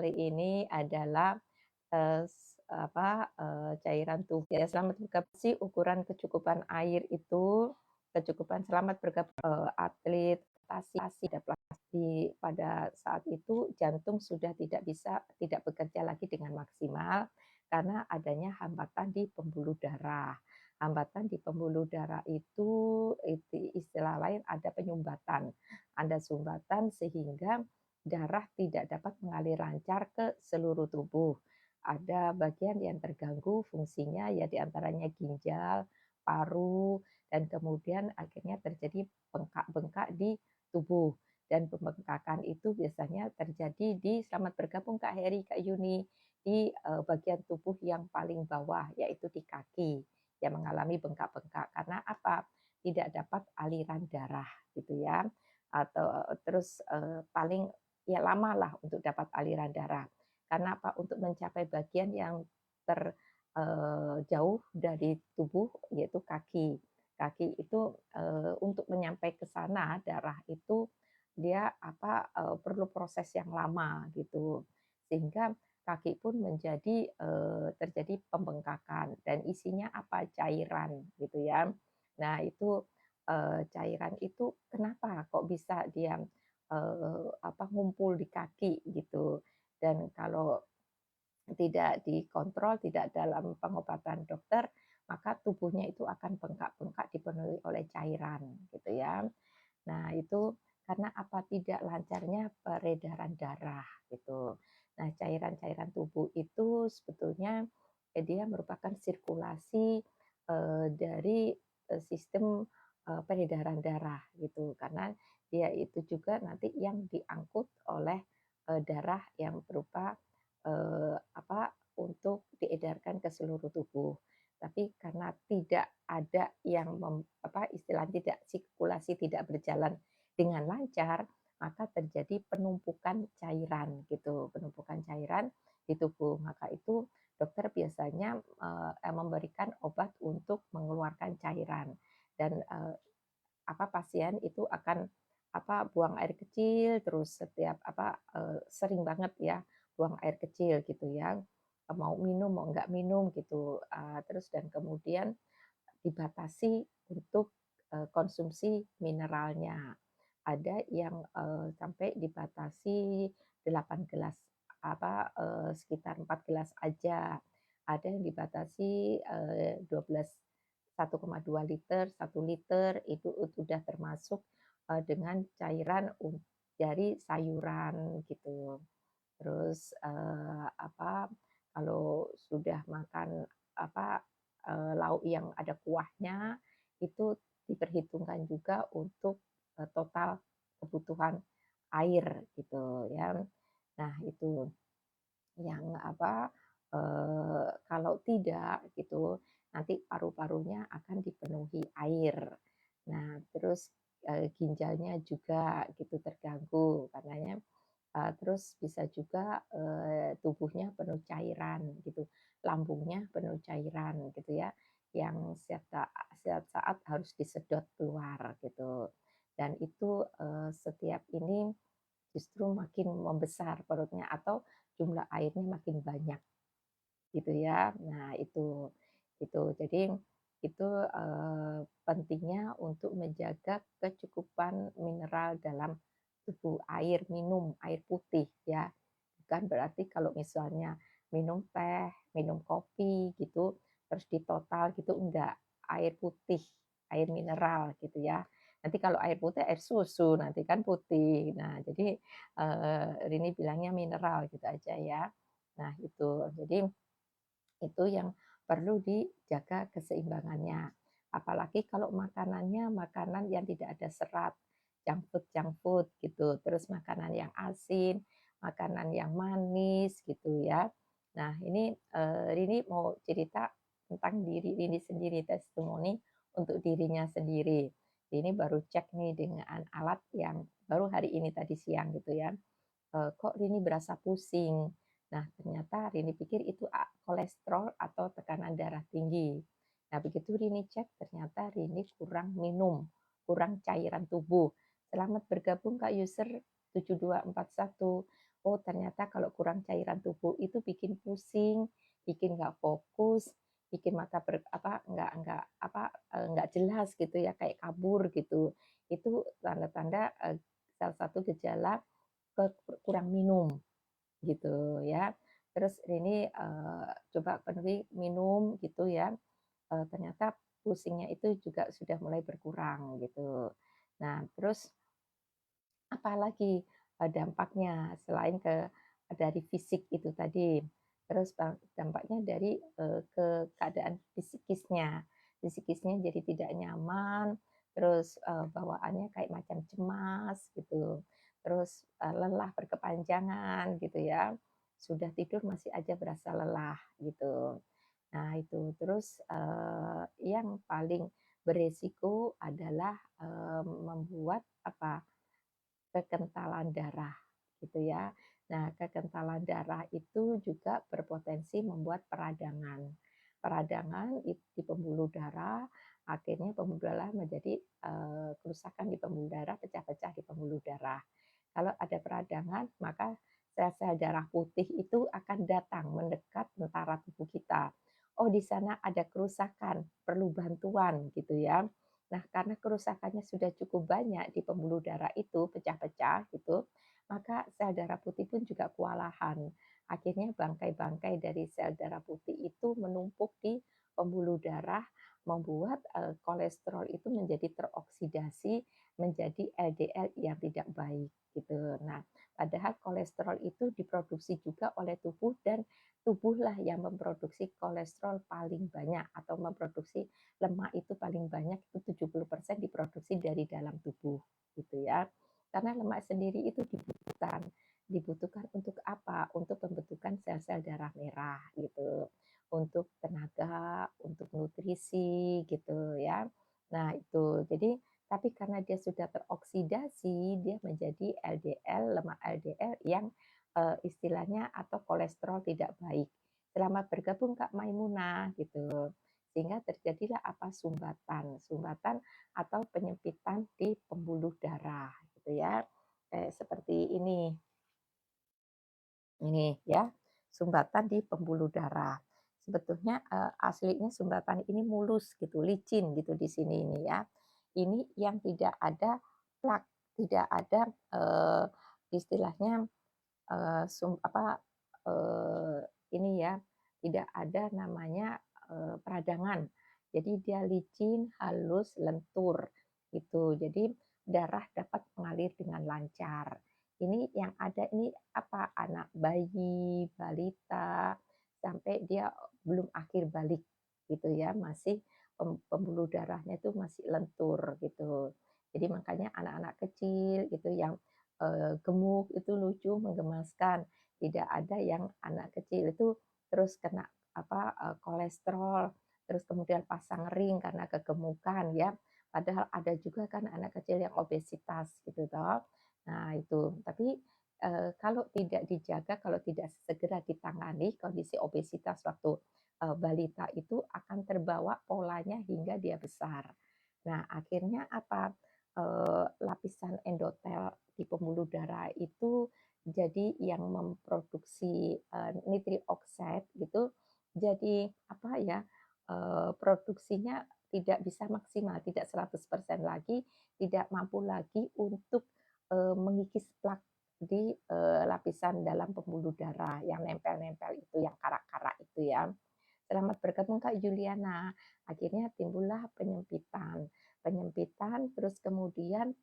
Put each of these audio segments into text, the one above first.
kali ini adalah, cairan tubuh ya, selamat bergabung sih ukuran kecukupan air itu, kecukupan selamat bergabung, atlet prestasi pada saat itu jantung sudah tidak bekerja lagi dengan maksimal, karena adanya hambatan di pembuluh darah. Hambatan di pembuluh darah itu istilah lain ada penyumbatan. Ada sumbatan sehingga darah tidak dapat mengalir lancar ke seluruh tubuh. Ada bagian yang terganggu fungsinya ya diantaranya ginjal, paru, dan kemudian akhirnya terjadi bengkak-bengkak di tubuh. Dan pembengkakan itu biasanya terjadi di selamat bergabung Kak Heri, Kak Yuni, di bagian tubuh yang paling bawah, yaitu di kaki, yang mengalami bengkak-bengkak. Karena apa? Tidak dapat aliran darah gitu ya. Atau terus paling ya lamalah untuk dapat aliran darah. Karena apa? Untuk mencapai bagian yang terjauh dari tubuh yaitu kaki. Kaki itu untuk menyampai ke sana darah itu dia perlu proses yang lama gitu. Sehingga kaki pun menjadi terjadi pembengkakan dan isinya apa? Cairan gitu ya. Nah, itu cairan itu kenapa kok bisa dia ngumpul di kaki gitu. Dan kalau tidak dikontrol, tidak dalam pengobatan dokter, maka tubuhnya itu akan bengkak-bengkak dipenuhi oleh cairan gitu ya. Nah, itu karena apa? Tidak lancarnya peredaran darah gitu. Nah, cairan-cairan tubuh itu sebetulnya dia merupakan sirkulasi dari sistem peredaran darah gitu. Karena dia itu juga nanti yang diangkut oleh darah yang berupa untuk diedarkan ke seluruh tubuh. Tapi karena tidak ada yang istilah tidak sirkulasi tidak berjalan dengan lancar, maka terjadi penumpukan cairan gitu, penumpukan cairan di tubuh. Maka itu dokter biasanya memberikan obat untuk mengeluarkan cairan dan pasien itu akan buang air kecil terus setiap sering banget ya buang air kecil gitu ya, mau minum mau nggak minum gitu. Terus dan kemudian dibatasi untuk konsumsi mineralnya. Ada yang sampai dibatasi 8 gelas sekitar 4 gelas aja. Ada yang dibatasi 12 1,2 liter, 1 liter itu sudah termasuk dengan cairan dari sayuran gitu. Terus kalau sudah makan lauk yang ada kuahnya itu diperhitungkan juga untuk total kebutuhan air gitu ya. Nah, itu yang kalau tidak gitu nanti paru-parunya akan dipenuhi air. Nah, terus ginjalnya juga gitu terganggu karenanya. Terus bisa juga tubuhnya penuh cairan gitu, lambungnya penuh cairan gitu ya, yang setiap saat harus disedot keluar gitu. Dan itu setiap ini justru makin membesar perutnya atau jumlah airnya makin banyak gitu ya. Nah, itu. Jadi itu pentingnya untuk menjaga kecukupan mineral dalam tubuh, air minum, air putih ya. Bukan berarti kalau misalnya minum teh, minum kopi gitu, terus ditotal gitu enggak. Air putih, air mineral gitu ya. Nanti kalau air putih air susu nanti kan putih. Nah, jadi Rini bilangnya mineral gitu aja ya. Nah, itu. Jadi itu yang perlu dijaga keseimbangannya. Apalagi kalau makanannya makanan yang tidak ada serat, junk food gitu. Terus makanan yang asin, makanan yang manis gitu ya. Nah, Rini mau cerita tentang diri Rini sendiri, testimoni untuk dirinya sendiri. Ini baru cek nih dengan alat yang baru hari ini tadi siang gitu ya. Kok Rini berasa pusing. Nah, ternyata Rini pikir itu kolesterol atau tekanan darah tinggi. Nah, begitu Rini cek, ternyata Rini kurang minum, kurang cairan tubuh. Selamat bergabung Kak User 7241. oh ternyata kalau kurang cairan tubuh itu bikin pusing, bikin nggak fokus, bikin mata nggak jelas gitu ya, kayak kabur gitu. Itu tanda-tanda, salah satu gejala kurang minum gitu ya. Terus ini, coba penuhi minum gitu ya, ternyata pusingnya itu juga sudah mulai berkurang gitu. Nah terus apalagi, dampaknya selain dari fisik itu tadi, terus dampaknya dari, ke keadaan psikisnya. Psikisnya jadi tidak nyaman, terus, bawaannya kayak macam cemas gitu, terus, lelah berkepanjangan gitu ya, sudah tidur masih aja berasa lelah gitu. Nah itu, terus, yang paling beresiko adalah, membuat apa, kekentalan darah gitu ya. Nah, kekentalan darah itu juga berpotensi membuat peradangan. Peradangan di pembuluh darah, akhirnya pembuluh darah menjadi kerusakan di pembuluh darah, pecah-pecah di pembuluh darah. Kalau ada peradangan, maka sel-sel darah putih itu akan datang mendekat tentara tubuh kita. Oh, di sana ada kerusakan, perlu bantuan gitu ya. Nah, karena kerusakannya sudah cukup banyak di pembuluh darah itu, pecah-pecah gitu, maka sel darah putih pun juga kewalahan. Akhirnya bangkai-bangkai dari sel darah putih itu menumpuk di pembuluh darah, membuat kolesterol itu menjadi teroksidasi menjadi LDL yang tidak baik gitu. Nah, padahal kolesterol itu diproduksi juga oleh tubuh dan tubuhlah yang memproduksi kolesterol paling banyak atau memproduksi lemak itu paling banyak itu 70% diproduksi dari dalam tubuh gitu ya. Karena lemak sendiri itu dibutuhkan. Dibutuhkan untuk apa? Untuk pembentukan sel-sel darah merah gitu. Untuk tenaga, untuk nutrisi gitu ya. Nah, itu. Jadi tapi karena dia sudah teroksidasi, dia menjadi LDL, lemak LDL yang istilahnya atau kolesterol tidak baik. Selamat bergabung Kak Maimunah gitu. Sehingga terjadilah apa sumbatan, sumbatan atau penyempitan di pembuluh darah gitu ya. Kayak seperti ini. Ini ya, sumbatan di pembuluh darah. Sebetulnya, aslinya sumbatan ini mulus gitu, licin gitu di sini ini ya. Ini yang tidak ada plak, tidak ada, istilahnya, eee, sum apa, eee, ini ya, tidak ada namanya, peradangan. Jadi dia licin, halus, lentur gitu. Jadi darah dapat mengalir dengan lancar. Ini yang ada ini apa, anak bayi, balita, sampai dia belum akhir balik gitu ya, masih pembuluh darahnya itu masih lentur gitu. Jadi makanya anak-anak kecil gitu yang, gemuk itu lucu, menggemaskan. Tidak ada yang anak kecil itu terus kena apa, kolesterol, terus kemudian pasang ring karena kegemukan ya. Padahal ada juga kan anak kecil yang obesitas gitu toh. Nah itu, tapi, kalau tidak dijaga, kalau tidak segera ditangani kondisi obesitas waktu, balita itu akan terbawa polanya hingga dia besar. Nah akhirnya apa, lapisan endotel di pembuluh darah itu jadi yang memproduksi, nitric oxide gitu, jadi apa ya, produksinya tidak bisa maksimal, tidak 100% lagi, tidak mampu lagi untuk mengikis plak di, lapisan dalam pembuluh darah yang nempel-nempel itu, yang karak-karak itu ya. Selamat bergabung Kak Juliana. Akhirnya timbullah penyempitan. Penyempitan terus kemudian,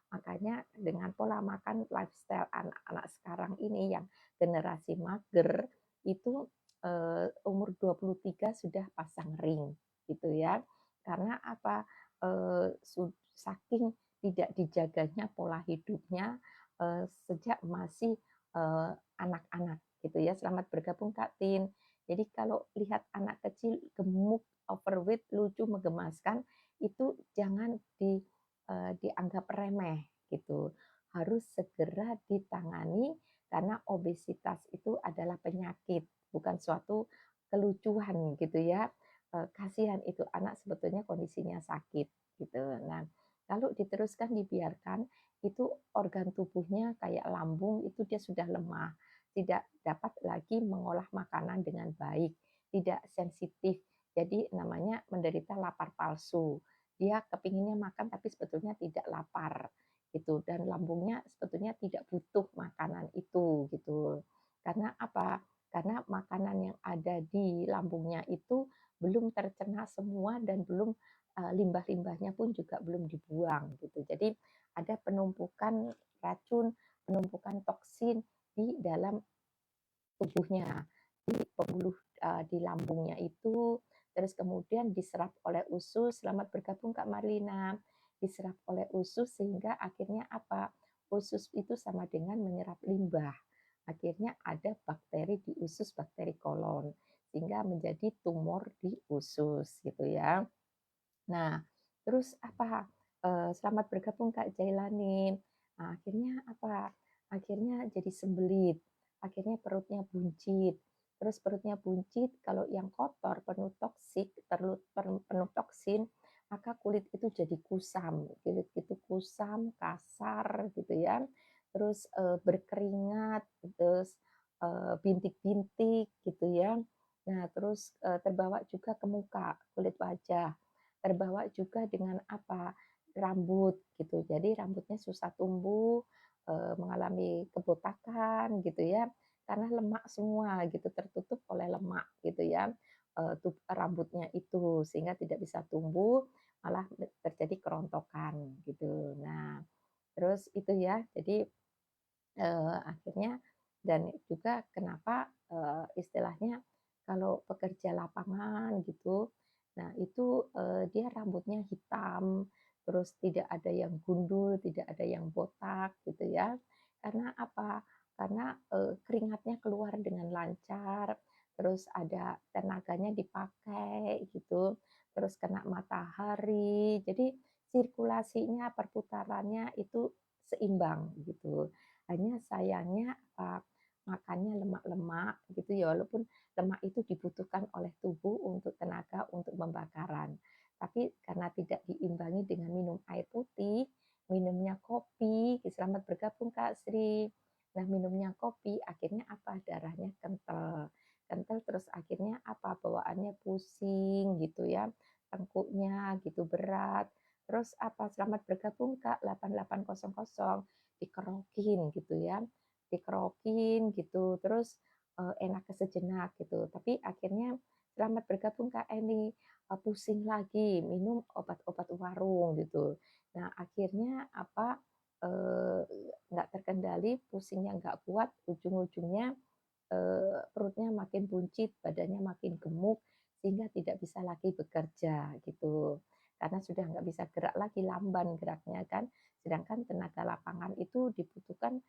makanya dengan pola makan lifestyle anak-anak sekarang ini yang generasi mager, itu, umur 23 sudah pasang ring, gitu ya. Karena apa, saking tidak dijaganya pola hidupnya, sejak masih, anak-anak, gitu ya. Selamat bergabung Kak Tin. Jadi kalau lihat anak kecil gemuk, overweight, lucu, menggemaskan, itu jangan dianggap remeh gitu. Harus segera ditangani karena obesitas itu adalah penyakit, bukan suatu kelucuan gitu ya. Kasihan itu anak sebetulnya kondisinya sakit gitu. Nah, kalau diteruskan dibiarkan itu organ tubuhnya kayak lambung itu dia sudah lemah, tidak dapat lagi mengolah makanan dengan baik, tidak sensitif. Jadi namanya menderita lapar palsu. Dia kepinginnya makan tapi sebetulnya tidak lapar gitu dan lambungnya sebetulnya tidak butuh makanan itu gitu. Karena apa? Karena makanan yang ada di lambungnya itu belum tercerna semua dan belum limbah-limbahnya pun juga belum dibuang gitu. Jadi ada penumpukan racun, penumpukan toksin di dalam tubuhnya, di pembuluh di lambungnya itu, terus kemudian diserap oleh usus. Selamat bergabung Kak Marlina. Diserap oleh usus sehingga akhirnya apa? Usus itu sama dengan menyerap limbah. Akhirnya ada bakteri di usus, bakteri kolon, sehingga menjadi tumor di usus gitu ya. Nah, terus apa, selamat bergabung Kak Jailani. Nah, akhirnya apa, akhirnya jadi sembelit, akhirnya perutnya buncit. Terus perutnya buncit, kalau yang kotor, penuh toksik, penuh toksin, maka kulit itu jadi kusam. Kulit itu kusam, kasar gitu ya. Terus, berkeringat, terus, bintik-bintik gitu ya. Nah, terus, terbawa juga ke muka, kulit wajah. Terbawa juga dengan apa, rambut gitu. Jadi rambutnya susah tumbuh, mengalami kebotakan gitu ya, karena lemak semua gitu, tertutup oleh lemak gitu ya, rambutnya itu, sehingga tidak bisa tumbuh, malah terjadi kerontokan gitu. Nah, terus itu ya, jadi akhirnya dan juga kenapa, istilahnya kalau pekerja lapangan gitu, nah itu, dia rambutnya hitam, terus tidak ada yang gundul, tidak ada yang botak gitu ya. Karena apa? Karena, keringatnya keluar dengan lancar, terus ada tenaganya dipakai gitu, terus kena matahari, jadi sirkulasinya, perputarannya itu seimbang gitu. Hanya sayangnya makannya lemak-lemak gitu ya, walaupun lemak itu dibutuhkan oleh tubuh untuk tenaga untuk pembakaran. Tapi karena tidak diimbangi dengan minum air putih, minumnya kopi, selamat bergabung Kak Sri. Nah, minumnya kopi akhirnya apa? Darahnya kental. Kental terus akhirnya apa? Bawaannya pusing gitu ya. Tengkuknya gitu berat. Terus apa? Selamat bergabung Kak 8800 dikerokin gitu ya, dikerokin gitu, terus enak sejenak gitu. Tapi akhirnya selamat bergabung Kak Eni, pusing lagi minum obat-obat warung gitu. Nah akhirnya apa nggak terkendali, pusingnya nggak kuat, ujung-ujungnya perutnya makin buncit, badannya makin gemuk, sehingga tidak bisa lagi bekerja gitu. Karena sudah nggak bisa gerak lagi, lamban geraknya kan. Sedangkan tenaga lapangan itu dibutuhkan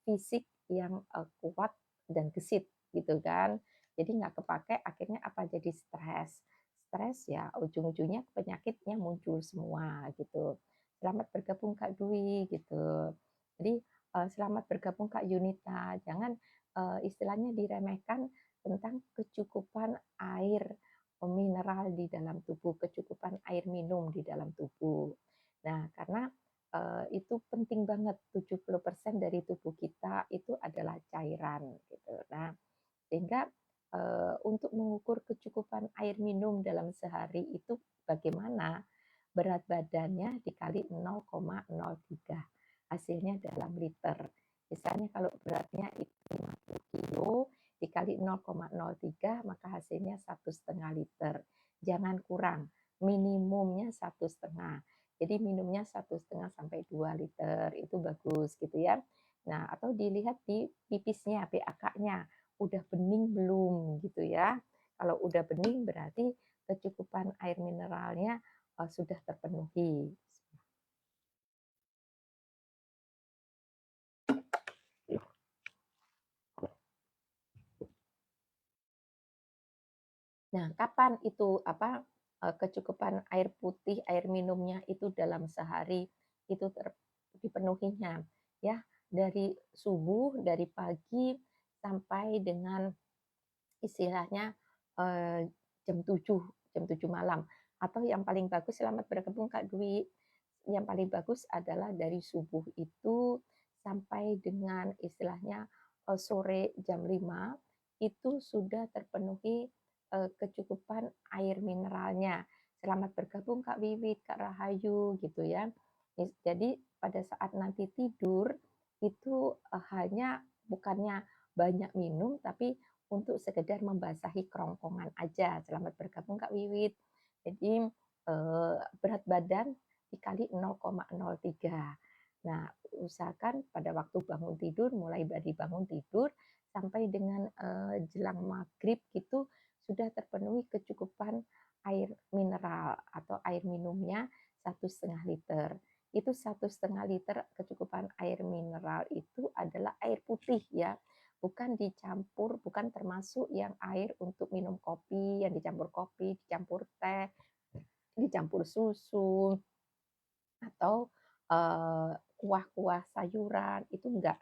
fisik yang kuat dan gesit gitu kan. Jadi nggak kepake, akhirnya apa jadi stres. Stres ya ujung-ujungnya penyakitnya muncul semua gitu. Selamat bergabung Kak Dwi gitu. Jadi selamat bergabung Kak Yunita. Jangan istilahnya diremehkan tentang kecukupan air mineral di dalam tubuh, kecukupan air minum di dalam tubuh. Nah, karena itu penting banget, 70% dari tubuh kita itu adalah cairan gitu. Nah, sehingga untuk mengukur kecukupan air minum dalam sehari itu bagaimana? Berat badannya dikali 0,03. Hasilnya dalam liter. Misalnya kalau beratnya itu 50 kilo dikali 0,03 maka hasilnya 1,5 liter. Jangan kurang, minimumnya 1,5. Jadi minumnya 1,5 sampai 2 liter itu bagus gitu ya. Nah, atau dilihat di pipisnya, BAK-nya udah bening belum gitu ya. Kalau udah bening berarti kecukupan air mineralnya sudah terpenuhi. Nah, kapan itu kecukupan air putih, air minumnya itu dalam sehari itu dipenuhinya ya dari subuh, dari pagi sampai dengan istilahnya jam 7 malam atau yang paling bagus selamat bergabung Kak Dwi yang paling bagus adalah dari subuh itu sampai dengan istilahnya, sore jam 5 itu sudah terpenuhi, kecukupan air mineralnya. Selamat bergabung Kak Wiwit, Kak Rahayu, gitu ya. Jadi pada saat nanti tidur, itu, hanya bukannya banyak minum, tapi untuk sekedar membasahi kerongkongan aja. Selamat bergabung Kak Wiwit. Jadi, berat badan dikali 0,03. Nah, usahakan pada waktu bangun tidur, mulai dari bangun tidur sampai dengan, jelang maghrib gitu, sudah terpenuhi kecukupan air mineral atau air minumnya 1,5 liter. Itu 1,5 liter kecukupan air mineral itu adalah air putih ya, bukan dicampur, bukan termasuk yang air untuk minum kopi, yang dicampur kopi, dicampur teh, dicampur susu, atau kuah-kuah sayuran, itu enggak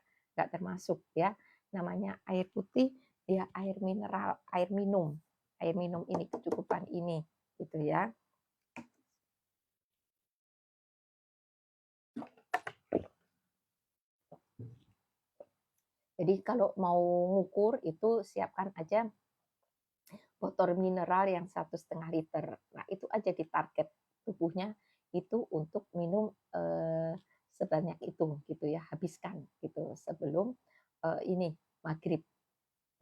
termasuk ya. Namanya air putih, ya air mineral, air minum ini, kecukupan ini, gitu ya. Jadi kalau mau ngukur itu siapkan aja botol mineral yang 1,5 liter. Nah, itu aja di target tubuhnya itu untuk minum, sebanyak itu gitu ya, habiskan gitu sebelum, ini maghrib.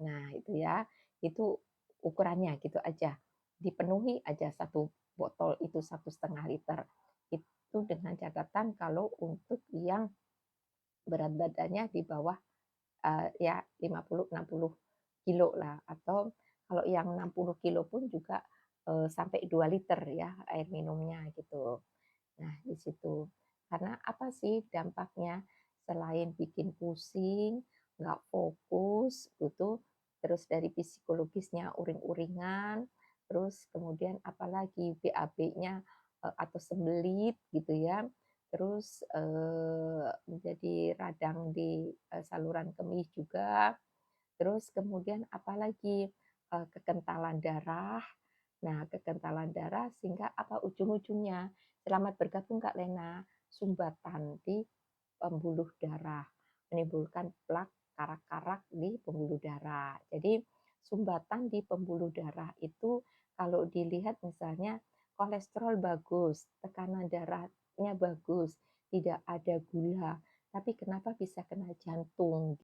Nah, itu ya, itu ukurannya gitu aja. Dipenuhi aja satu botol itu 1,5 liter. Itu dengan catatan kalau untuk yang berat badannya di bawah ya 50-60 kilo lah, atau kalau yang 60 kilo pun juga sampai 2 liter ya air minumnya gitu. Nah, di situ. Karena apa sih dampaknya? Selain bikin pusing, nggak fokus gitu, terus dari psikologisnya uring-uringan, terus kemudian apalagi BAB-nya atau sembelit gitu ya, terus menjadi radang di saluran kemih juga, terus kemudian apalagi kekentalan darah. Nah, kekentalan darah sehingga apa ujung-ujungnya? Selamat bergabung Kak Lena, sumbatan di pembuluh darah, menimbulkan plak karak-karak di pembuluh darah. Jadi sumbatan di pembuluh darah itu kalau dilihat misalnya kolesterol bagus, tekanan darahnya bagus, tidak ada gula, tapi kenapa bisa kena jantung?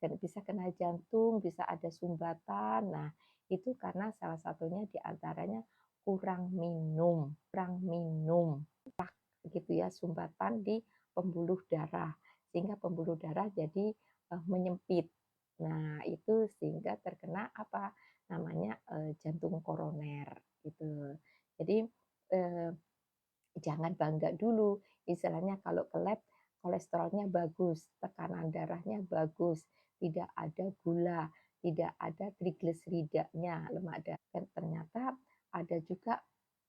Dan bisa kena jantung, bisa ada sumbatan. Nah, itu karena salah satunya diantaranya kurang minum gitu ya, sumbatan di pembuluh darah sehingga pembuluh darah jadi menyempit. Nah, itu sehingga terkena apa namanya jantung koroner gitu. Jadi eh, jangan bangga dulu, istilahnya kalau ke lab kolesterolnya bagus, tekanan darahnya bagus, tidak ada gula, tidak ada trigliseridanya, lemak darah. Dan ternyata ada juga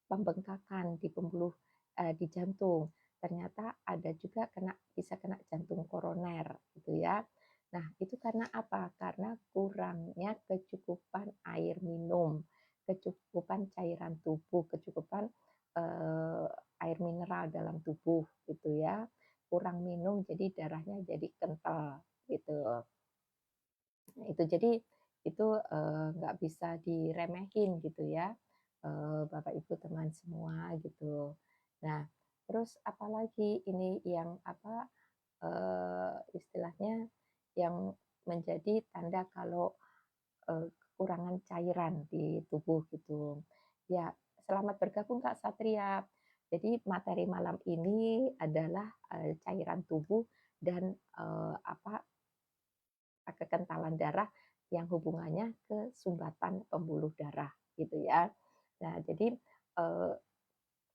pembengkakan di pembuluh di jantung. Ternyata ada juga bisa kena jantung koroner gitu ya. Nah, itu karena apa? Karena kurangnya kecukupan air minum, kecukupan cairan tubuh, kecukupan eh, air mineral dalam tubuh gitu ya. Kurang minum jadi darahnya jadi kental gitu. Nah, itu jadi itu nggak bisa diremehin gitu ya, Bapak Ibu teman semua gitu. Nah, terus apalagi ini yang apa istilahnya yang menjadi tanda kalau kekurangan cairan di tubuh gitu. Ya, selamat bergabung Kak Satria. Jadi materi malam ini adalah cairan tubuh dan apa kekentalan darah yang hubungannya ke sumbatan pembuluh darah gitu ya. Nah, jadi eh,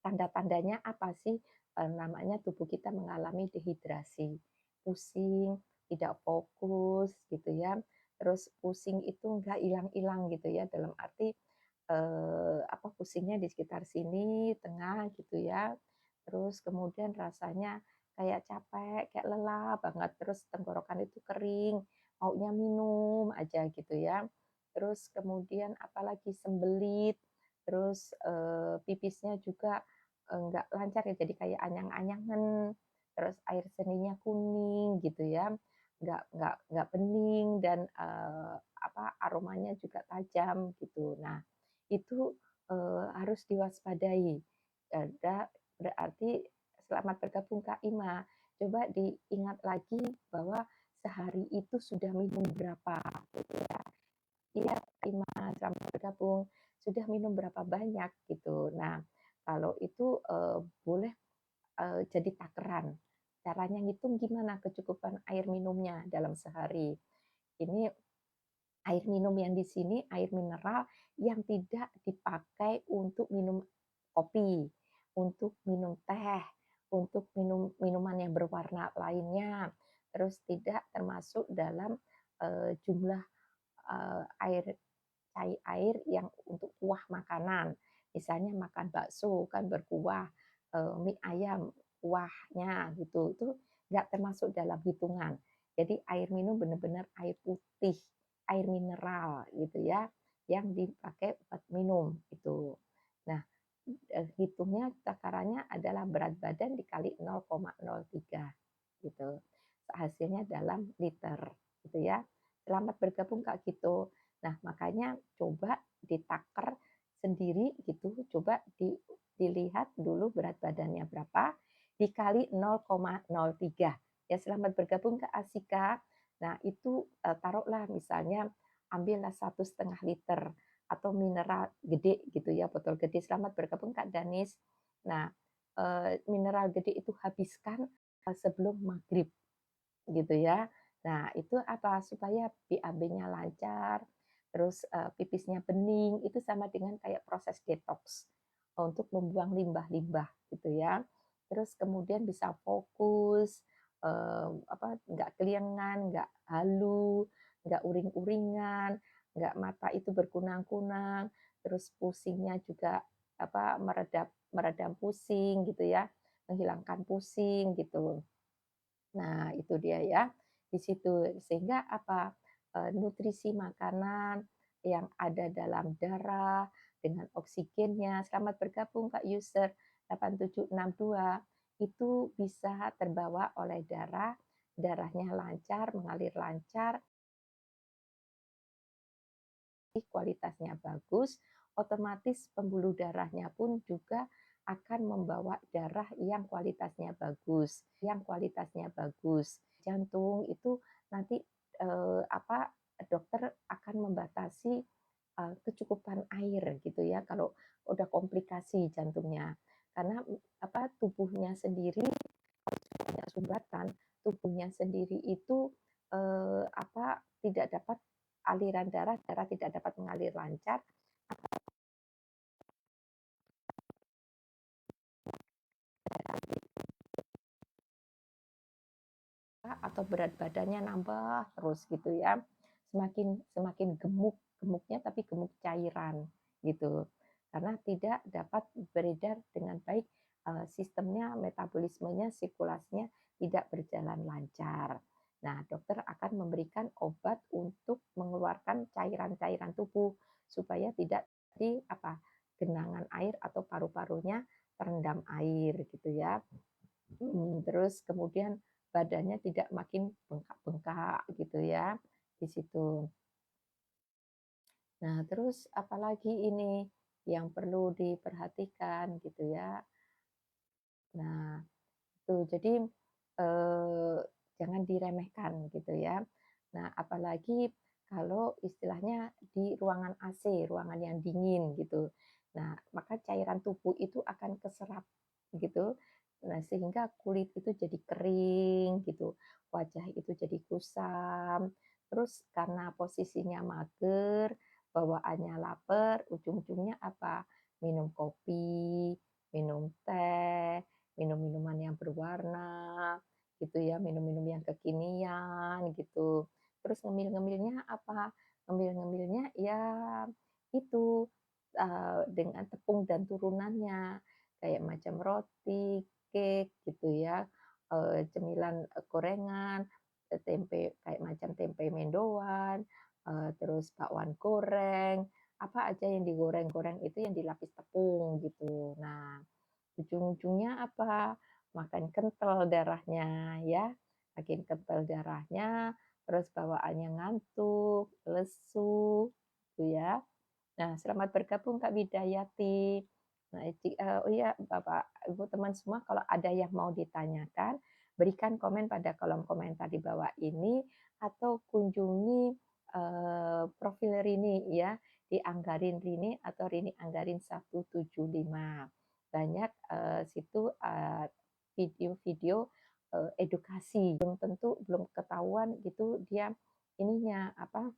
tanda-tandanya apa sih? Namanya tubuh kita mengalami dehidrasi, pusing, tidak fokus gitu ya. Terus pusing itu enggak hilang-hilang gitu ya, dalam arti apa pusingnya di sekitar sini, tengah gitu ya. Terus kemudian rasanya kayak capek, kayak lelah banget, terus tenggorokan itu kering, maunya minum aja gitu ya. Terus kemudian apalagi sembelit, terus pipisnya juga nggak lancar ya, jadi kayak anyang-anyangan, terus air seninya kuning gitu ya, nggak bening dan, aromanya juga tajam gitu. Nah, itu, harus diwaspadai. Berarti selamat bergabung Kak Ima, coba diingat lagi bahwa sehari itu sudah minum berapa gitu ya. Iya, Ima, selamat bergabung. Sudah minum berapa banyak gitu. Nah, kalau itu, boleh, jadi takaran. Caranya ngitung gimana kecukupan air minumnya dalam sehari. Ini air minum yang di sini air mineral yang tidak dipakai untuk minum kopi, untuk minum teh, untuk minum minuman yang berwarna lainnya, terus tidak termasuk dalam, jumlah, air air yang untuk kuah makanan. Misalnya makan bakso kan berkuah, mie ayam kuahnya gitu, itu nggak termasuk dalam hitungan. Jadi air minum benar-benar air putih, air mineral gitu ya, yang dipakai buat minum itu. Nah, hitungnya takarannya adalah berat badan dikali 0,03 gitu. Hasilnya dalam liter gitu ya. Selamat bergabung Kak gitu. Nah, makanya coba ditakar sendiri gitu, coba dilihat dulu berat badannya berapa, dikali 0,03. Ya, selamat bergabung Kak Asika. Nah, itu taruhlah misalnya ambillah 1,5 liter atau mineral gede gitu ya, botol gede. Selamat bergabung Kak Danis. Nah, mineral gede itu habiskan sebelum maghrib gitu ya. Nah, itu apa? Supaya BAB-nya lancar, terus pipisnya bening, itu sama dengan kayak proses detox untuk membuang limbah-limbah gitu ya. Terus kemudian bisa fokus, nggak keliengan, nggak halu, nggak uring-uringan, nggak mata itu berkunang-kunang, terus pusingnya juga meredam meredam pusing gitu ya, menghilangkan pusing gitu. Nah, itu dia ya, di situ. Sehingga apa, nutrisi makanan yang ada dalam darah dengan oksigennya, selamat bergabung Kak user 8762, itu bisa terbawa oleh darah, darahnya lancar, mengalir lancar, kualitasnya bagus, otomatis pembuluh darahnya pun juga akan membawa darah yang kualitasnya bagus, yang kualitasnya bagus. Jantung itu nanti dokter akan membatasi kecukupan air gitu ya kalau udah komplikasi jantungnya. Karena tubuhnya sendiri punya sumbatan, tubuhnya sendiri itu tidak dapat aliran darah, darah tidak dapat mengalir lancar atau berat badannya nambah terus gitu ya. Semakin semakin gemuk, gemuknya tapi gemuk cairan gitu. Karena tidak dapat beredar dengan baik sistemnya, metabolismenya, sirkulasinya tidak berjalan lancar. Nah, dokter akan memberikan obat untuk mengeluarkan cairan-cairan tubuh supaya tidak di genangan air atau paru-parunya terendam air gitu ya. Terus kemudian badannya tidak makin bengkak-bengkak gitu ya di situ. Nah, terus apalagi ini yang perlu diperhatikan gitu ya. Nah, itu jadi eh, jangan diremehkan gitu ya. Nah, apalagi kalau istilahnya di ruangan AC, ruangan yang dingin gitu. Nah, maka cairan tubuh itu akan keserap gitu. Nah, sehingga kulit itu jadi kering gitu, wajah itu jadi kusam. Terus karena posisinya mager, bawaannya lapar, ujung-ujungnya apa? Minum kopi, minum teh, minum minuman yang berwarna gitu ya, minum-minum yang kekinian gitu. Terus ngemil-ngemilnya apa? Ngemil-ngemilnya ya itu dengan tepung dan turunannya kayak macam roti, cake gitu ya, cemilan gorengan, tempe kayak macam tempe mendoan, terus bakwan goreng, apa aja yang digoreng-goreng itu yang dilapis tepung gitu. Nah, ujung-ujungnya apa? Makin kental darahnya ya, makin kental darahnya, terus bawaannya ngantuk, lesu, gitu ya. Nah, selamat bergabung Kak Widayati. Nah, oh iya Bapak, Ibu, teman semua kalau ada yang mau ditanyakan, berikan komen pada kolom komentar di bawah ini atau kunjungi, profil Rini ya, di Anggarin Rini atau Rini Anggarin 175. Banyak, situ, video-video, edukasi, belum tentu belum ketahuan gitu dia ininya, apa,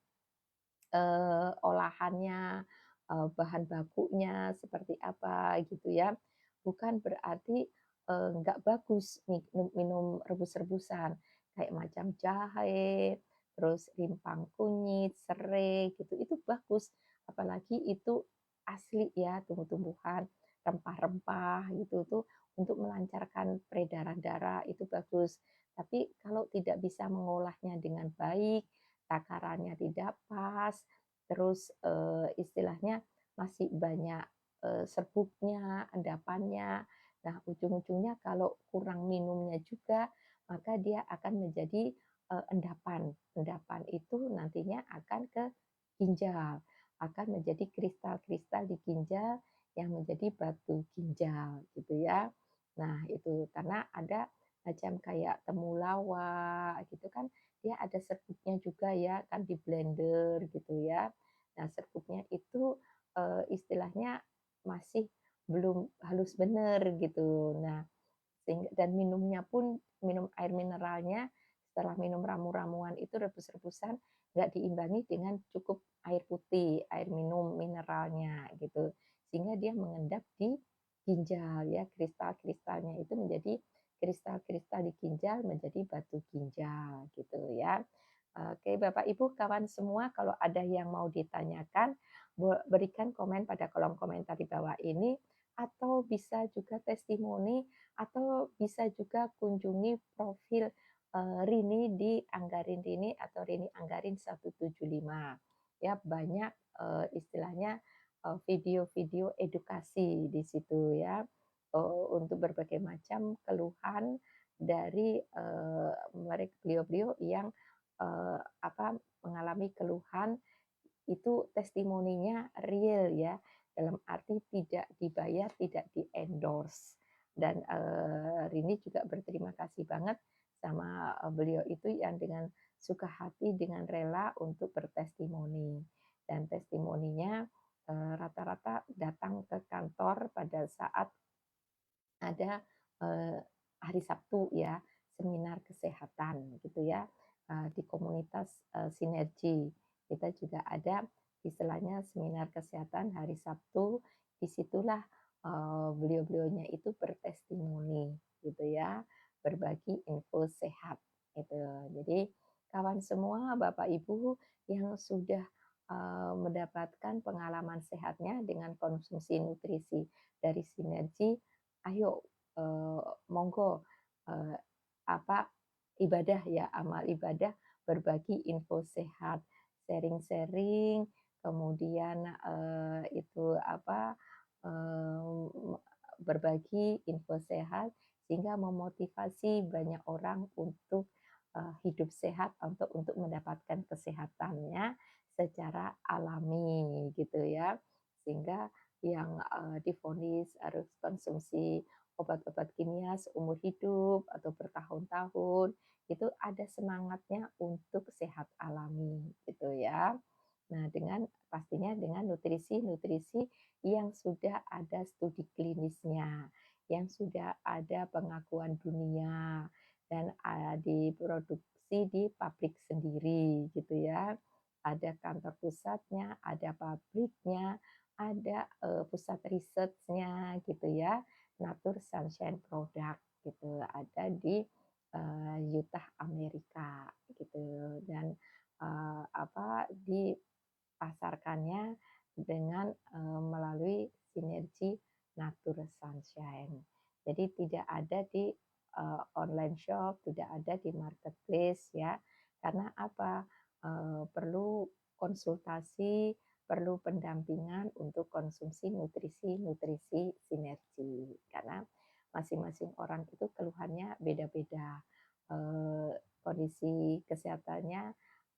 olahannya, bahan bakunya seperti apa gitu ya. Bukan berarti, nggak bagus minum minum rebus-rebusan, kayak macam jahe, terus rimpang kunyit, serai gitu, itu bagus. Apalagi itu asli ya, tumbuh-tumbuhan, rempah-rempah gitu tuh untuk melancarkan peredaran darah itu bagus. Tapi kalau tidak bisa mengolahnya dengan baik, takarannya tidak pas, terus, istilahnya masih banyak, serbuknya, endapannya. Nah, ujung-ujungnya kalau kurang minumnya juga, maka dia akan menjadi, endapan. Endapan itu nantinya akan ke ginjal, akan menjadi kristal-kristal di ginjal yang menjadi batu ginjal, gitu ya. Nah, itu karena ada macam kayak temulawak gitu kan, dia ada serbuknya juga ya, kan di-blender gitu ya. Nah, serbuknya itu, istilahnya masih belum halus bener gitu. Nah, dan minumnya pun minum air mineralnya setelah minum ramu-ramuan itu rebus-rebusan nggak diimbangi dengan cukup air putih, air minum mineralnya gitu. Sehingga dia mengendap di ginjal ya, kristal-kristalnya itu menjadi kristal-kristal di ginjal menjadi batu ginjal gitu ya. Oke, Bapak Ibu, kawan semua, kalau ada yang mau ditanyakan, berikan komen pada kolom komentar di bawah ini, atau bisa juga testimoni, atau bisa juga kunjungi profil Rini di Anggarin Rini atau Rini Anggarin 175. Ya, banyak istilahnya video-video edukasi di situ ya, untuk berbagai macam keluhan dari mereka beliau-beliau yang apa, mengalami keluhan itu testimoninya real ya, dalam arti tidak dibayar, tidak di-endorse. Dan, Rini juga berterima kasih banget sama, beliau itu yang dengan suka hati, dengan rela untuk bertestimoni. Dan testimoninya, rata-rata datang ke kantor pada saat ada, hari Sabtu ya, seminar kesehatan gitu ya, di komunitas, sinergi. Kita juga ada istilahnya seminar kesehatan hari Sabtu, disitulah beliau-beliaunya itu bertestimoni gitu ya, berbagi info sehat gitu. Jadi kawan semua, Bapak Ibu yang sudah, mendapatkan pengalaman sehatnya dengan konsumsi nutrisi dari sinergi, ayo, monggo, eee, apa, ibadah ya, amal ibadah berbagi info sehat, sharing-sharing, kemudian, itu apa, berbagi info sehat sehingga memotivasi banyak orang untuk, hidup sehat, untuk mendapatkan kesehatannya secara alami gitu ya. Sehingga yang, divonis harus konsumsi obat-obat kimia seumur hidup atau bertahun-tahun, itu ada semangatnya untuk sehat alami gitu ya. Nah, dengan pastinya dengan nutrisi-nutrisi yang sudah ada studi klinisnya, yang sudah ada pengakuan dunia dan, diproduksi di pabrik sendiri gitu ya. Ada kantor pusatnya, ada pabriknya, ada, pusat risetnya gitu ya, Nature Sunshine Product gitu, ada di, Utah, Amerika gitu. Dan, apa, dipasarkannya dengan, melalui sinergi Nature Sunshine. Jadi tidak ada di, online shop, tidak ada di marketplace ya, karena apa, perlu konsultasi perlu pendampingan untuk konsumsi nutrisi-nutrisi sinergi. Karena masing-masing orang itu keluhannya beda-beda, kondisi kesehatannya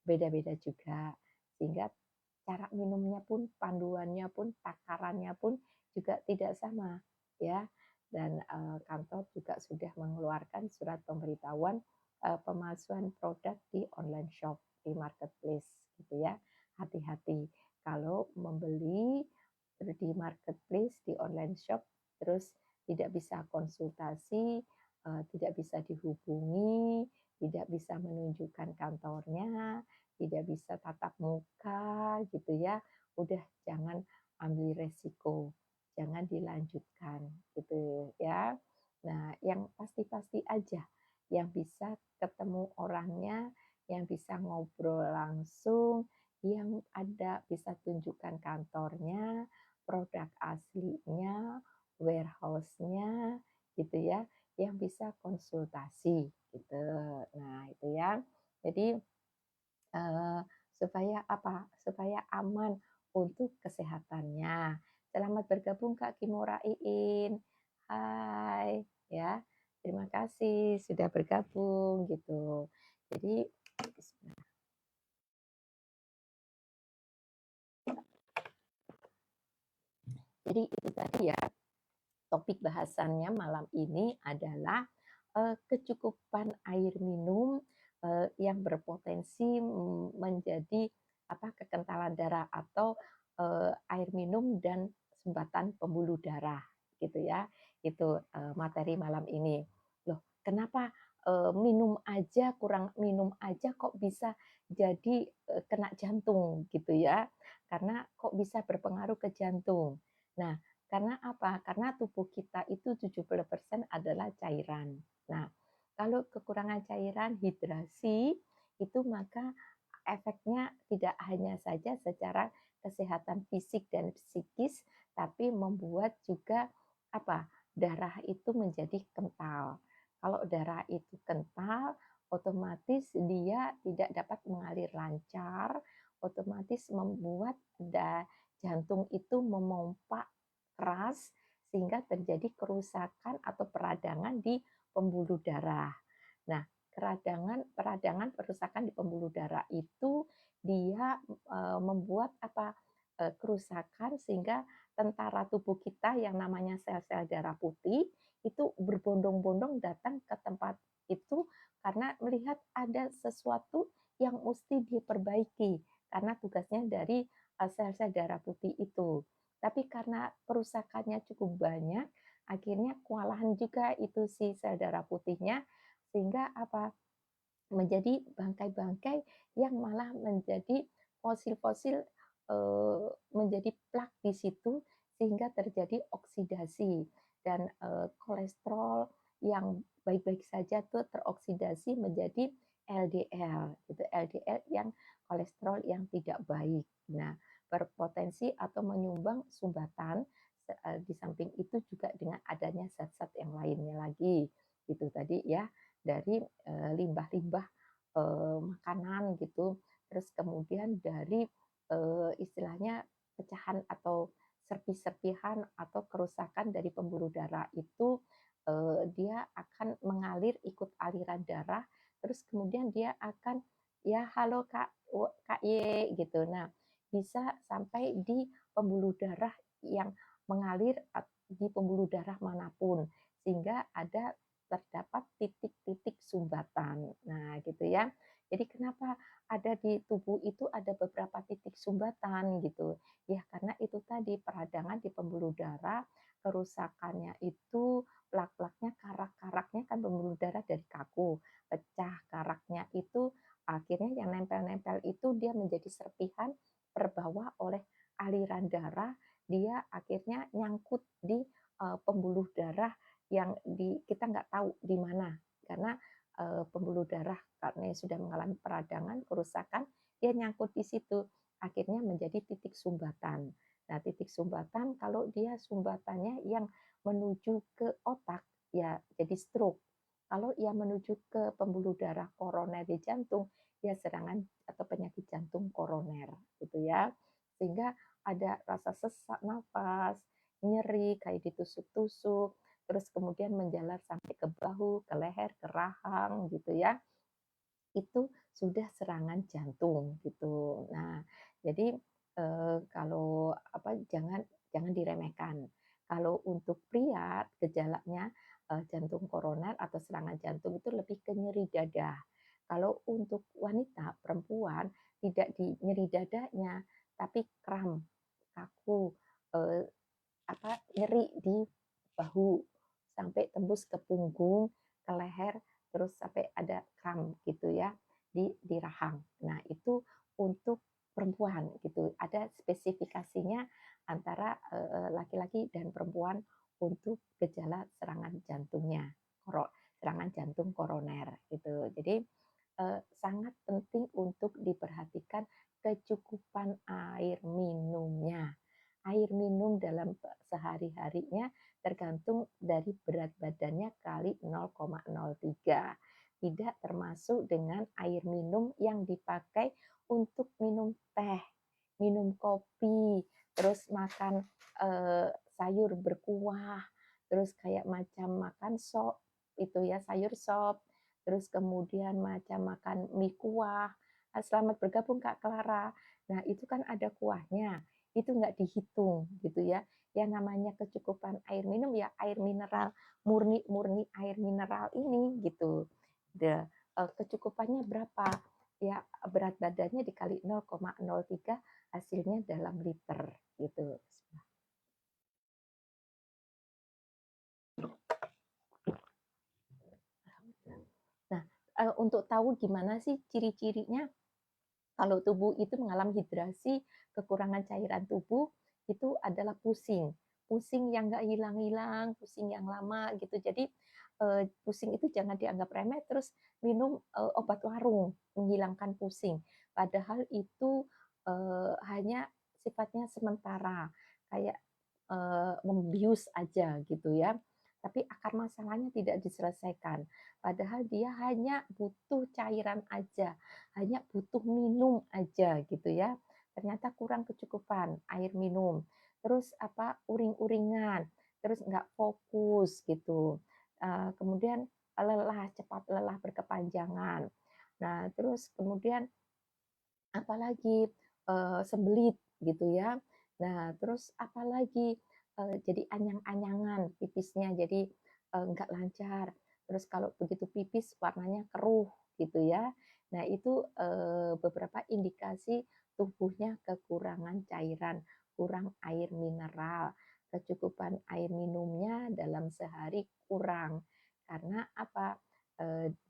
beda-beda juga. Sehingga cara minumnya pun, panduannya pun, takarannya pun juga tidak sama, ya. Dan, kantor juga sudah mengeluarkan surat pemberitahuan, pemalsuan produk di online shop, di marketplace, gitu ya. Hati-hati kalau membeli di marketplace, di online shop, terus tidak bisa konsultasi, tidak bisa dihubungi, tidak bisa menunjukkan kantornya, tidak bisa tatap muka gitu ya, udah jangan ambil resiko, jangan dilanjutkan gitu ya. Nah, yang pasti-pasti aja, yang bisa ketemu orangnya, yang bisa ngobrol langsung, yang ada bisa tunjukkan kantornya, produk aslinya, warehouse-nya gitu ya, yang bisa konsultasi gitu. Nah, itu ya. Jadi Eee, supaya apa, supaya aman untuk kesehatannya. Selamat bergabung Kak Kimura Iin. Hai, ya. Terima kasih sudah bergabung gitu. Jadi itu tadi ya, topik bahasannya malam ini adalah, kecukupan air minum, yang berpotensi menjadi kekentalan darah atau, air minum dan sumbatan pembuluh darah gitu ya. Itu, materi malam ini. Loh, kenapa, kurang minum aja kok bisa jadi, kena jantung gitu ya? Karena kok bisa berpengaruh ke jantung. Nah, karena apa? Karena tubuh kita itu 70% adalah cairan. Nah, kalau kekurangan cairan, hidrasi, itu maka efeknya tidak hanya saja secara kesehatan fisik dan psikis, tapi membuat juga darah itu menjadi kental. Kalau darah itu kental, otomatis dia tidak dapat mengalir lancar, otomatis membuat jantung itu memompa keras sehingga terjadi kerusakan atau peradangan di pembuluh darah. Nah, peradangan kerusakan di pembuluh darah itu dia membuat kerusakan sehingga tentara tubuh kita yang namanya sel-sel darah putih itu berbondong-bondong datang ke tempat itu karena melihat ada sesuatu yang mesti diperbaiki karena tugasnya dari sel-sel darah putih itu. Tapi karena kerusakannya cukup banyak, akhirnya kewalahan juga itu si sel darah putihnya sehingga menjadi bangkai-bangkai yang malah menjadi fosil-fosil menjadi plak di situ sehingga terjadi oksidasi dan kolesterol yang baik-baik saja tuh teroksidasi menjadi LDL gitu LDL yang kolesterol yang tidak baik. Nah, berpotensi atau menyumbang sumbatan di samping itu juga dengan adanya zat-zat yang lainnya lagi gitu tadi ya dari limbah-limbah makanan gitu terus kemudian dari istilahnya pecahan atau serpih-serpihan atau kerusakan dari pembuluh darah itu dia akan mengalir ikut aliran darah terus kemudian dia akan ya halo Kak Y gitu. Nah, bisa sampai di pembuluh darah yang mengalir di pembuluh darah manapun sehingga terdapat titik-titik sumbatan. Nah, gitu ya. Jadi kenapa ada di tubuh itu ada beberapa titik sumbatan gitu. Ya karena itu tadi peradangan di pembuluh darah, kerusakannya itu plak-plaknya, karak-karaknya kan pembuluh darah dari kaku, pecah karaknya itu akhirnya yang nempel-nempel itu dia menjadi serpihan terbawa oleh aliran darah, dia akhirnya nyangkut di pembuluh darah yang kita nggak tahu di mana karena pembuluh darah karena sudah mengalami peradangan, kerusakan, dia nyangkut di situ. Akhirnya menjadi titik sumbatan. Nah, titik sumbatan kalau dia sumbatannya yang menuju ke otak, ya jadi stroke. Kalau ia menuju ke pembuluh darah koroner di jantung, ya serangan atau penyakit jantung koroner, gitu ya. sehingga ada rasa sesak nafas, nyeri kayak ditusuk-tusuk, terus kemudian menjalar sampai ke bahu, ke leher, ke rahang gitu ya. Itu sudah serangan jantung gitu. Nah, jadi, kalau apa, jangan jangan diremehkan. Kalau untuk pria gejalanya, jantung koroner atau serangan jantung itu lebih ke nyeri dada. Kalau untuk wanita, perempuan tidak di nyeri dadanya, tapi kram, kaku, eee, nyeri di bahu sampai tembus ke punggung, ke leher, terus sampai ada kram gitu ya di rahang. Nah, itu untuk perempuan gitu. Ada spesifikasinya antara laki-laki dan perempuan untuk gejala serangan jantungnya, serangan jantung koroner gitu. Jadi sangat penting untuk diperhatikan kecukupan air minumnya. Air minum dalam sehari-harinya tergantung dari berat badannya kali 0,03. Tidak termasuk dengan air minum yang dipakai untuk minum teh, minum kopi, terus makan sayur berkuah, terus kayak macam makan sop itu ya, sayur sop, terus kemudian macam makan mie kuah. Selamat bergabung Kak Clara. Nah, itu kan ada kuahnya, itu nggak dihitung gitu ya. Yang namanya kecukupan air minum ya air mineral, murni-murni air mineral ini gitu. Kecukupannya berapa? Ya berat badannya dikali 0,03 hasilnya dalam liter gitu. Nah, untuk tahu gimana sih ciri-cirinya kalau tubuh itu mengalami hidrasi, kekurangan cairan tubuh, itu adalah pusing. Pusing yang nggak hilang-hilang, pusing yang lama gitu. Jadi pusing itu jangan dianggap remeh, terus minum obat warung menghilangkan pusing. Padahal itu hanya sifatnya sementara, kayak membius aja gitu ya. Tapi akar masalahnya tidak diselesaikan. Padahal dia hanya butuh cairan aja, hanya butuh minum aja gitu ya. Ternyata kurang kecukupan air minum. Terus apa uring-uringan, terus nggak fokus gitu. Kemudian lelah, cepat lelah berkepanjangan. Nah, terus kemudian apalagi sembelit gitu ya. Nah, terus apalagi jadi anyang-anyangan pipisnya, jadi nggak lancar. Terus kalau begitu pipis warnanya keruh gitu ya. Nah, itu beberapa indikasi tubuhnya kekurangan cairan, kurang air mineral, kecukupan air minumnya dalam sehari kurang. Karena apa?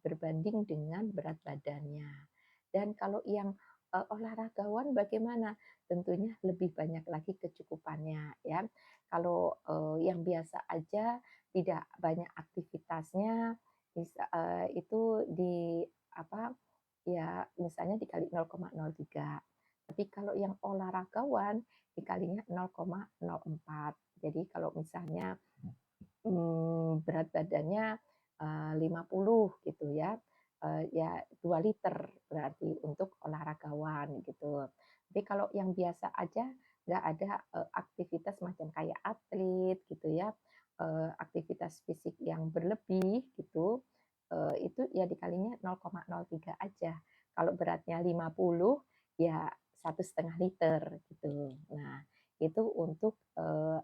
Berbanding dengan berat badannya. Dan kalau yang olahragawan bagaimana? Tentunya lebih banyak lagi kecukupannya ya. Kalau yang biasa aja tidak banyak aktivitasnya bisa itu di apa ya misalnya dikali 0,03. Tapi kalau yang olahragawan dikalinya 0,04. Jadi kalau misalnya berat badannya 50 gitu ya, ya 2 liter berarti untuk olahragawan gitu. Tapi kalau yang biasa aja nggak ada aktivitas macam kayak atlet gitu ya, aktivitas fisik yang berlebih gitu, itu ya dikalinya 0,03 aja. Kalau beratnya 50 ya 1,5 liter gitu. Nah, itu untuk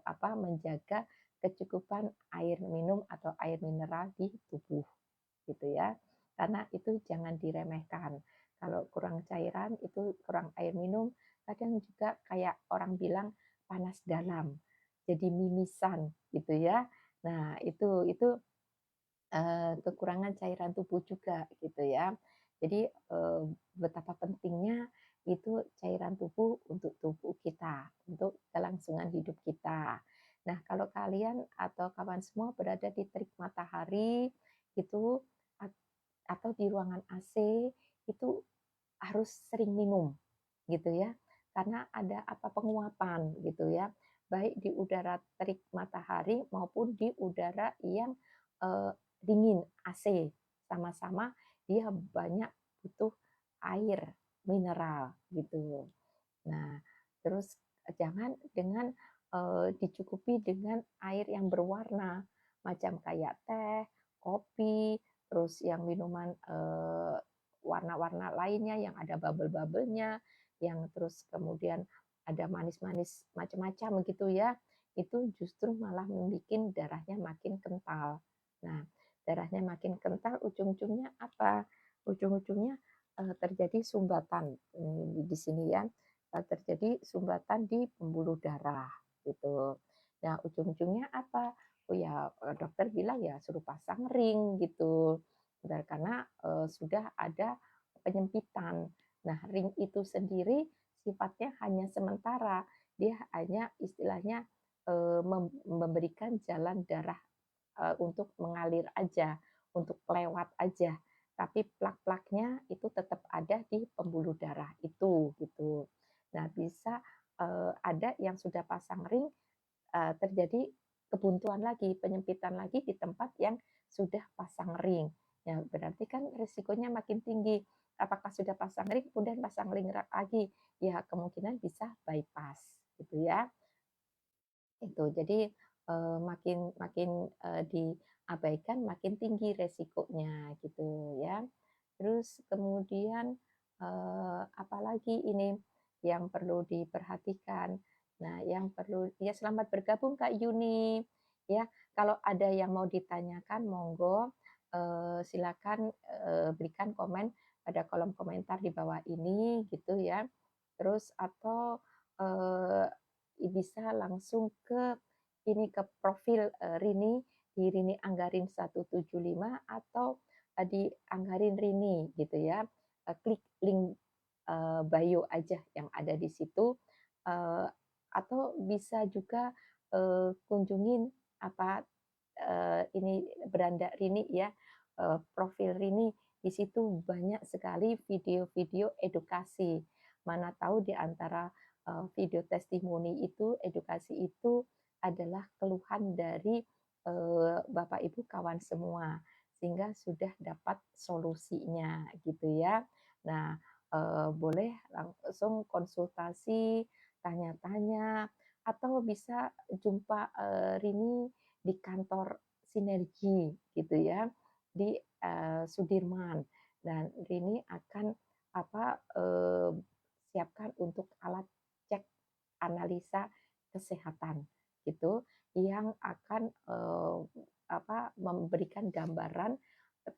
apa menjaga kecukupan air minum atau air mineral di tubuh gitu ya. Karena itu jangan diremehkan. Kalau kurang cairan itu kurang air minum, kadang juga kayak orang bilang panas dalam. Jadi mimisan gitu ya. Nah, itu kekurangan cairan tubuh juga gitu ya. Jadi betapa pentingnya itu cairan tubuh untuk tubuh kita, untuk kelangsungan hidup kita. Nah, kalau kalian atau kawan semua berada di terik matahari itu atau di ruangan AC itu harus sering minum gitu ya. Karena ada apa penguapan gitu ya. Baik di udara terik matahari maupun di udara yang eh, dingin AC. Sama-sama dia banyak butuh air mineral gitu. Nah, Terus jangan dengan, dicukupi dengan air yang berwarna, macam kayak teh, kopi, terus yang minuman, warna-warna lainnya yang ada bubble-bubble-nya, yang terus kemudian ada manis-manis macam-macam gitu ya, itu justru malah membuat darahnya makin kental. Nah, darahnya makin kental ujung-ujungnya apa? Ujung-ujungnya, terjadi sumbatan, di sini ya, terjadi sumbatan di pembuluh darah gitu. Nah, ujung-ujungnya apa? Oh ya, dokter bilang ya suruh pasang ring gitu. Karena sudah ada penyempitan. Nah, ring itu sendiri sifatnya hanya sementara. Dia hanya istilahnya memberikan jalan darah untuk mengalir aja, untuk lewat aja. Tapi plak-plaknya itu tetap ada di pembuluh darah itu gitu. Nah, bisa ada yang sudah pasang ring terjadi kebuntuan lagi, penyempitan lagi di tempat yang sudah pasang ring. Ya, berarti kan risikonya makin tinggi. Apakah sudah pasang ring, kemudian pasang ring lagi? Ya, kemungkinan bisa bypass, gitu ya. Itu. Jadi, makin makin, diabaikan, makin tinggi resikonya, gitu ya. Terus kemudian, apalagi ini yang perlu diperhatikan. Nah, yang perlu ya selamat bergabung Kak Yuni, ya. Kalau ada yang mau ditanyakan monggo, silakan, berikan komen pada kolom komentar di bawah ini gitu ya. Terus atau, eee, bisa langsung ke ini, ke profil, Rini, di Rini Anggarin 175 atau, di Anggarin Rini gitu ya. Klik link, bio aja yang ada di situ, eee, atau bisa juga, kunjungin apa, ini beranda Rini ya, profil Rini. Di situ banyak sekali video-video edukasi. Mana tahu di antara, video testimoni itu, edukasi itu adalah keluhan dari, Bapak Ibu kawan semua, sehingga sudah dapat solusinya gitu ya. Nah, boleh langsung konsultasi, tanya-tanya, atau bisa jumpa, Rini di kantor Sinergi gitu ya, di, Sudirman. Dan Rini akan apa, siapkan untuk alat cek analisa kesehatan gitu, yang akan, memberikan gambaran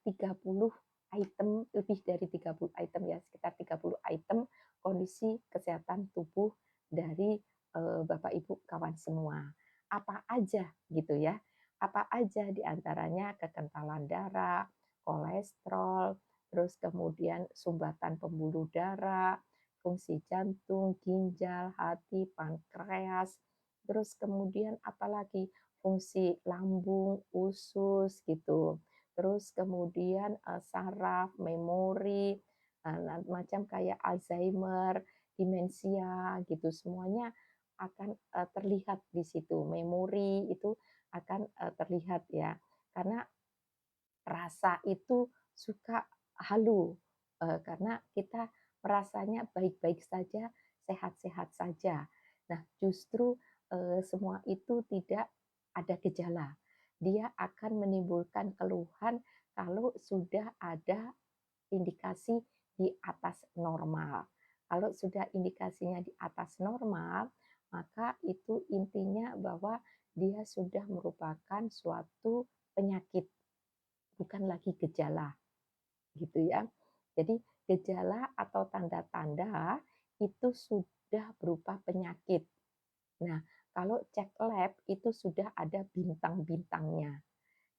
30 item, lebih dari 30 item ya, sekitar 30 item kondisi kesehatan tubuh dari, Bapak Ibu kawan semua. Apa aja gitu ya, apa aja di antaranya kekentalan darah, kolesterol, terus kemudian sumbatan pembuluh darah, fungsi jantung, ginjal, hati, pankreas, terus kemudian apalagi fungsi lambung, usus gitu. Terus kemudian saraf, memori, macam kayak Alzheimer, demensia gitu semuanya akan terlihat di situ. Memori itu akan terlihat ya. Karena rasa itu suka halu, karena kita merasanya baik-baik saja, sehat-sehat saja. Nah, justru, semua itu tidak ada gejala. Dia akan menimbulkan keluhan kalau sudah ada indikasi di atas normal. Kalau sudah indikasinya di atas normal, maka itu intinya bahwa dia sudah merupakan suatu penyakit, bukan lagi gejala gitu ya. Jadi gejala atau tanda-tanda itu sudah berupa penyakit. Nah, kalau cek lab itu sudah ada bintang-bintangnya.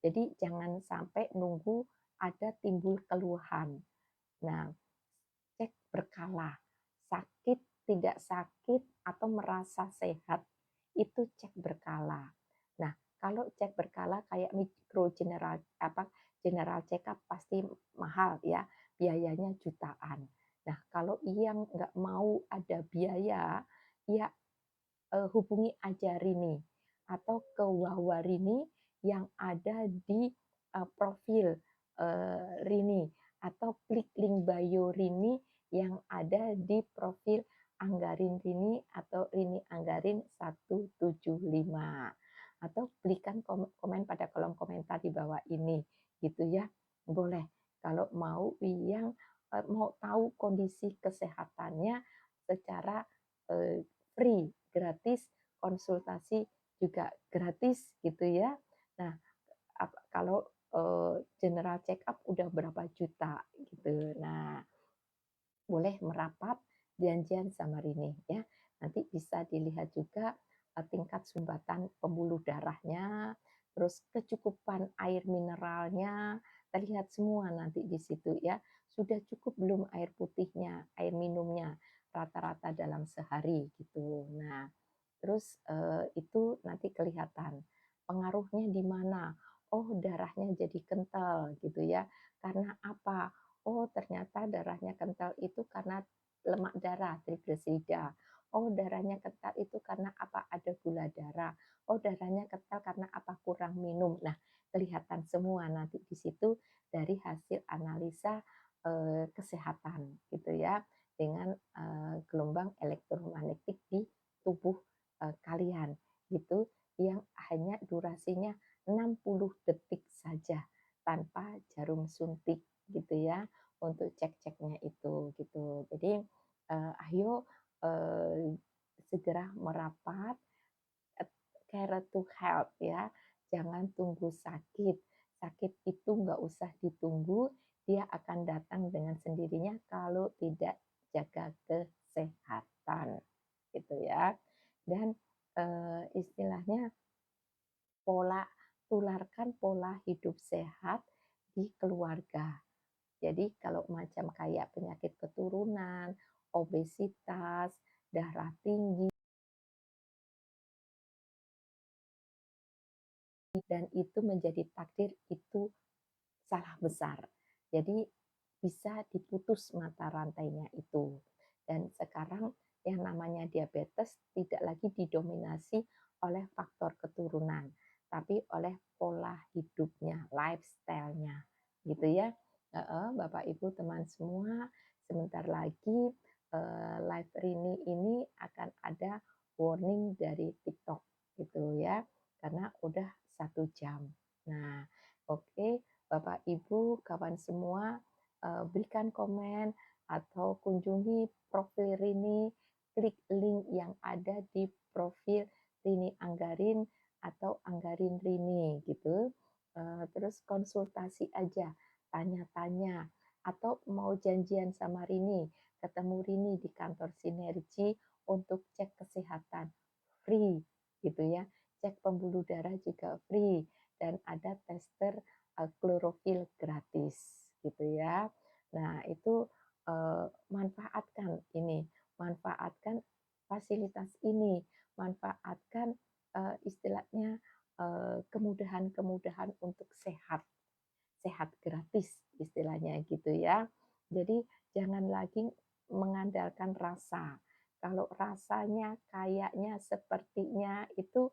Jadi jangan sampai nunggu ada timbul keluhan. Nah, cek berkala. Sakit, tidak sakit, atau merasa sehat, itu cek berkala. Nah, kalau cek berkala kayak mikro general general check up pasti mahal ya, biayanya jutaan. Nah, kalau yang nggak mau ada biaya, ya hubungi aja Rini atau ke Wawarini yang ada di profil Rini atau klik link bio Rini yang ada di profil Anggarin Rini atau Rini Anggarin 175, atau berikan komen pada kolom komentar di bawah ini gitu ya. Boleh kalau mau yang mau tahu kondisi kesehatannya secara free, gratis, konsultasi juga gratis gitu ya. Nah, kalau general check up udah berapa juta gitu. Nah, boleh merapat janjian sama Rini ya. Nanti bisa dilihat juga tingkat sumbatan pembuluh darahnya, terus kecukupan air mineralnya, terlihat semua nanti di situ ya. Sudah cukup belum air putihnya, air minumnya rata-rata dalam sehari gitu. Nah, terus itu nanti kelihatan pengaruhnya di mana. Oh, darahnya jadi kental gitu ya. Karena apa? Oh, ternyata darahnya kental itu karena lemak darah, trigliserida. Oh, darahnya kental itu karena apa? Ada gula darah. Oh, darahnya kental karena apa? Kurang minum. Nah, kelihatan semua nanti di situ dari hasil analisa kesehatan gitu ya, dengan gelombang elektromagnetik di tubuh kalian gitu, yang hanya durasinya 60 detik saja tanpa jarum suntik gitu ya, untuk cek-ceknya itu gitu. Jadi ayo segera merapat, care to help ya, jangan tunggu sakit. Sakit itu nggak usah ditunggu, dia akan datang dengan sendirinya kalau tidak jaga kesehatan gitu ya. Dan istilahnya pola tularkan pola hidup sehat di keluarga. Jadi kalau macam kayak penyakit keturunan, obesitas, darah tinggi, dan itu menjadi takdir, itu salah besar. Jadi bisa diputus mata rantainya itu. Dan sekarang yang namanya diabetes tidak lagi didominasi oleh faktor keturunan, tapi oleh pola hidupnya, lifestyle-nya. Gitu ya. Bapak Ibu teman semua, sebentar lagi live Rini ini akan ada warning dari TikTok gitu ya. Karena udah 1 jam. Nah, oke, Bapak Ibu, kawan semua, berikan komen atau kunjungi profil Rini, klik link yang ada di profil Rini Anggarin atau Anggarin Rini gitu. Terus konsultasi aja, tanya-tanya, atau mau janjian sama Rini, ketemu Rini di kantor Sinergi untuk cek kesehatan free gitu ya. Cek pembuluh darah juga free, dan ada tester klorofil gratis gitu ya. Nah, itu manfaatkan ini, manfaatkan fasilitas ini, manfaatkan istilahnya kemudahan-kemudahan untuk sehat, sehat gratis istilahnya gitu ya. Jadi jangan lagi mengandalkan rasa. Kalau rasanya kayaknya sepertinya itu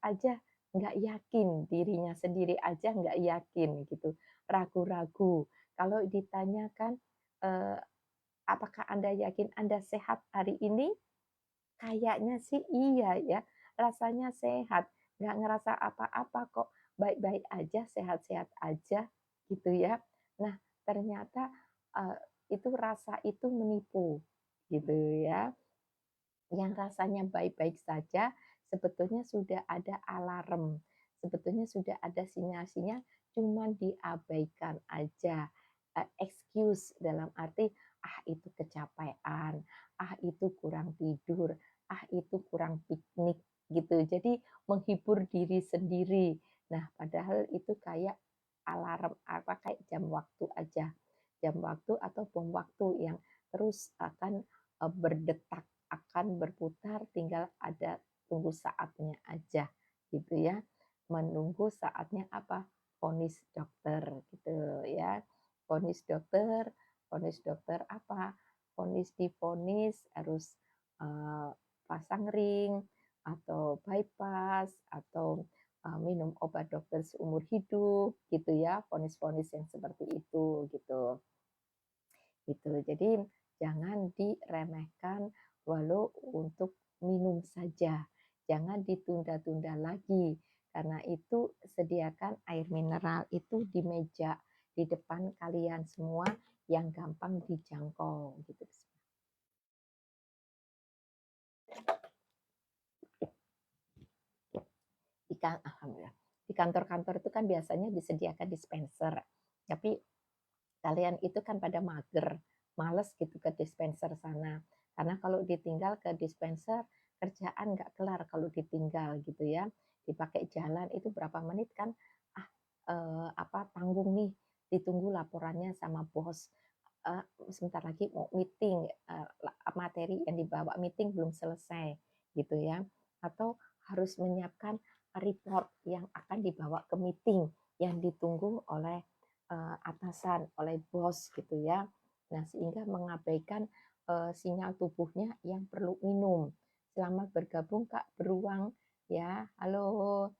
aja nggak yakin, dirinya sendiri aja nggak yakin gitu, ragu-ragu. Kalau ditanyakan eh, apakah Anda yakin Anda sehat hari ini? Kayaknya sih iya ya, rasanya sehat, nggak ngerasa apa-apa kok, baik-baik aja, sehat-sehat aja gitu ya. Nah, ternyata eh, itu rasa itu menipu gitu ya. Yang rasanya baik-baik saja, sebetulnya sudah ada alarm, sebetulnya sudah ada sinyal-sinyal, cuman diabaikan aja. Excuse dalam arti, ah itu kecapean, ah itu kurang tidur, ah itu kurang piknik gitu. Jadi menghibur diri sendiri. Nah, padahal itu kayak alarm apa, kayak jam waktu aja. Jam waktu atau bom waktu yang terus akan berdetak, akan berputar, tinggal ada tunggu saatnya aja gitu ya. Menunggu saatnya apa? Vonis dokter gitu ya. Vonis dokter apa? Vonis divonis harus pasang ring atau bypass atau minum obat dokter seumur hidup gitu ya. Vonis-vonis yang seperti itu gitu. Gitu. Jadi jangan diremehkan walau untuk minum saja. Jangan ditunda-tunda lagi, karena itu sediakan air mineral itu di meja di depan kalian semua yang gampang dijangkau gitu. Alhamdulillah. Di kantor-kantor itu kan biasanya disediakan dispenser, tapi kalian itu kan pada mager, males gitu ke dispenser sana. Karena kalau ditinggal ke dispenser, kerjaan nggak kelar kalau ditinggal gitu ya. Dipakai jalan itu berapa menit kan, ah tanggung nih, ditunggu laporannya sama bos. Sebentar lagi mau meeting, materi yang dibawa meeting belum selesai gitu ya. Atau harus menyiapkan report yang akan dibawa ke meeting yang ditunggu oleh atasan, oleh bos gitu ya. Nah, sehingga mengabaikan sinyal tubuhnya yang perlu minum. Selamat bergabung Kak Beruang ya. Halo.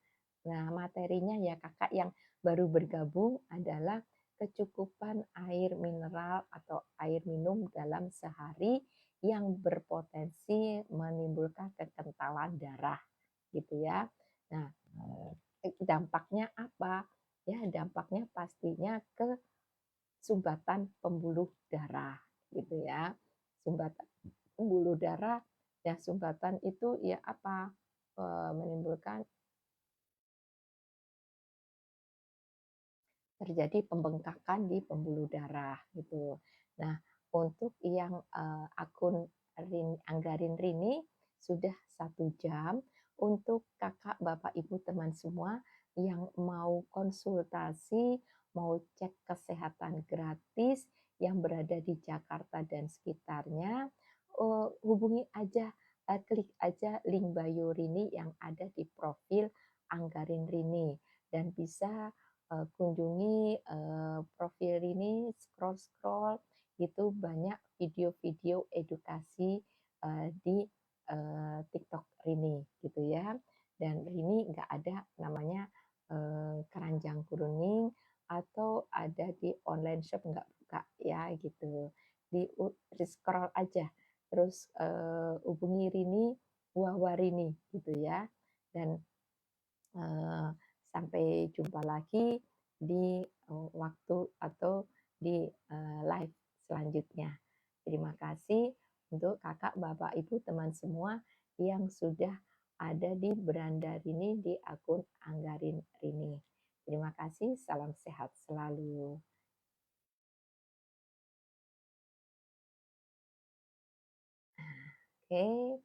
Nah, materinya ya Kakak yang baru bergabung adalah kecukupan air mineral atau air minum dalam sehari yang berpotensi menimbulkan kekentalan darah gitu ya. Nah, dampaknya apa? Ya, dampaknya pastinya ke sumbatan pembuluh darah gitu ya. Sumbatan pembuluh darah ya, sumbatan itu ya apa? Menimbulkan terjadi pembengkakan di pembuluh darah gitu. Nah, untuk yang akun Anggarin Rini sudah 1 jam. Untuk kakak, bapak, ibu, teman semua yang mau konsultasi, mau cek kesehatan gratis yang berada di Jakarta dan sekitarnya, hubungi aja, klik aja link bio Rini yang ada di profil Anggarin Rini dan bisa kunjungi profil ini, scroll-scroll itu banyak video-video edukasi di TikTok Rini gitu ya. Dan Rini nggak ada namanya keranjang kuning atau ada di online shop nggak buka ya gitu. Di scroll aja, terus hubungi Rini, Wawarini gitu ya. Dan sampai jumpa lagi di waktu atau di live selanjutnya. Terima kasih untuk kakak, bapak, ibu, teman semua yang sudah ada di beranda Rini di akun Anggarin Rini. Terima kasih, salam sehat selalu. Oke.